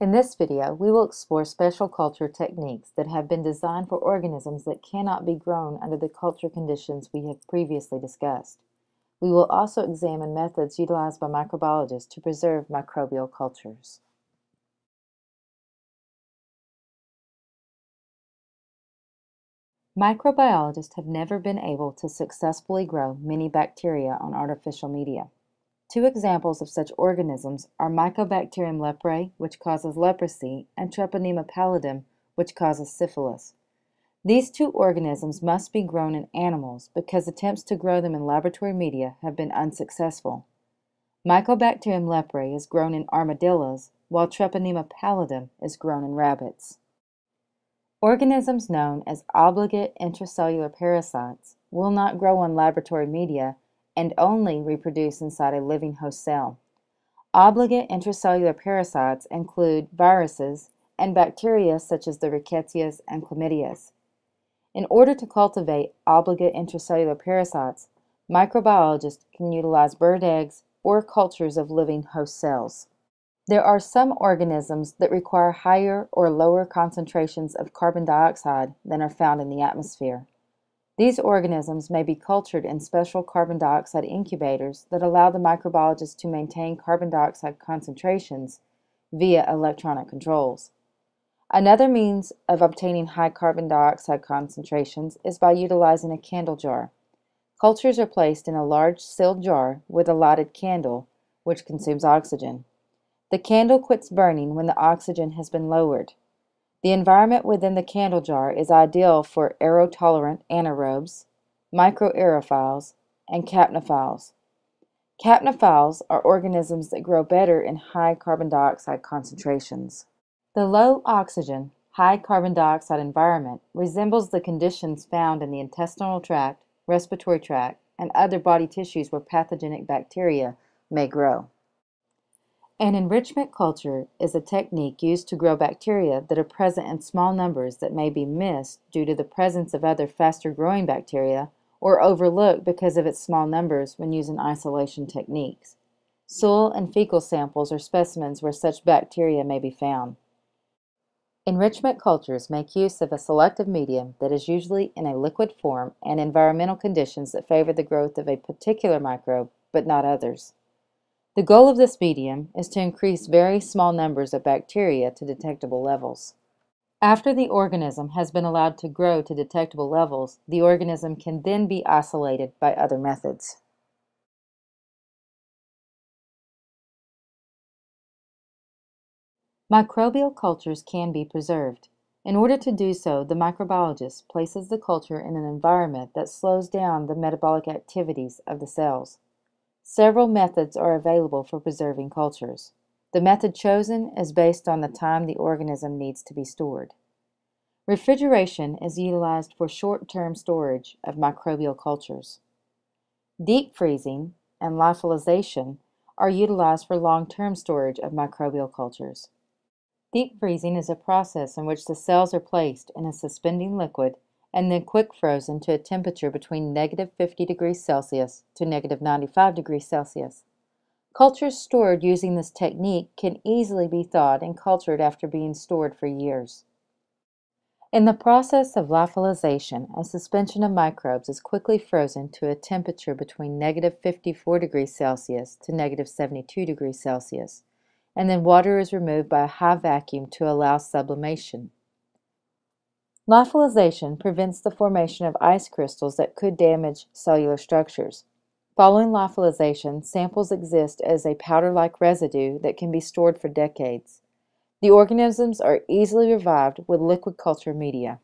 In this video, we will explore special culture techniques that have been designed for organisms that cannot be grown under the culture conditions we have previously discussed. We will also examine methods utilized by microbiologists to preserve microbial cultures. Microbiologists have never been able to successfully grow many bacteria on artificial media. Two examples of such organisms are Mycobacterium leprae, which causes leprosy, and Treponema pallidum, which causes syphilis. These two organisms must be grown in animals because attempts to grow them in laboratory media have been unsuccessful. Mycobacterium leprae is grown in armadillos, while Treponema pallidum is grown in rabbits. Organisms known as obligate intracellular parasites will not grow on laboratory media and only reproduce inside a living host cell. Obligate intracellular parasites include viruses and bacteria such as the Rickettsias and Chlamydias. In order to cultivate obligate intracellular parasites, microbiologists can utilize bird eggs or cultures of living host cells. There are some organisms that require higher or lower concentrations of carbon dioxide than are found in the atmosphere. These organisms may be cultured in special carbon dioxide incubators that allow the microbiologist to maintain carbon dioxide concentrations via electronic controls. Another means of obtaining high carbon dioxide concentrations is by utilizing a candle jar. Cultures are placed in a large sealed jar with a lighted candle, which consumes oxygen. The candle quits burning when the oxygen has been lowered. The environment within the candle jar is ideal for aerotolerant anaerobes, microaerophiles, and capnophiles. Capnophiles are organisms that grow better in high carbon dioxide concentrations. The low oxygen, high carbon dioxide environment resembles the conditions found in the intestinal tract, respiratory tract, and other body tissues where pathogenic bacteria may grow. An enrichment culture is a technique used to grow bacteria that are present in small numbers that may be missed due to the presence of other faster-growing bacteria or overlooked because of its small numbers when using isolation techniques. Soil and fecal samples are specimens where such bacteria may be found. Enrichment cultures make use of a selective medium that is usually in a liquid form and environmental conditions that favor the growth of a particular microbe, but not others. The goal of this medium is to increase very small numbers of bacteria to detectable levels. After the organism has been allowed to grow to detectable levels, the organism can then be isolated by other methods. Microbial cultures can be preserved. In order to do so, the microbiologist places the culture in an environment that slows down the metabolic activities of the cells. Several methods are available for preserving cultures. The method chosen is based on the time the organism needs to be stored. Refrigeration is utilized for short-term storage of microbial cultures. Deep freezing and lyophilization are utilized for long-term storage of microbial cultures. Deep freezing is a process in which the cells are placed in a suspending liquid and then quick frozen to a temperature between -50 degrees Celsius to -95 degrees Celsius. Cultures stored using this technique can easily be thawed and cultured after being stored for years. In the process of lawfulization, a suspension of microbes is quickly frozen to a temperature between -54 degrees Celsius to -72 degrees Celsius, and then water is removed by a high vacuum to allow sublimation. Lawfulization prevents the formation of ice crystals that could damage cellular structures. Following lawfulization, samples exist as a powder-like residue that can be stored for decades. The organisms are easily revived with liquid culture media.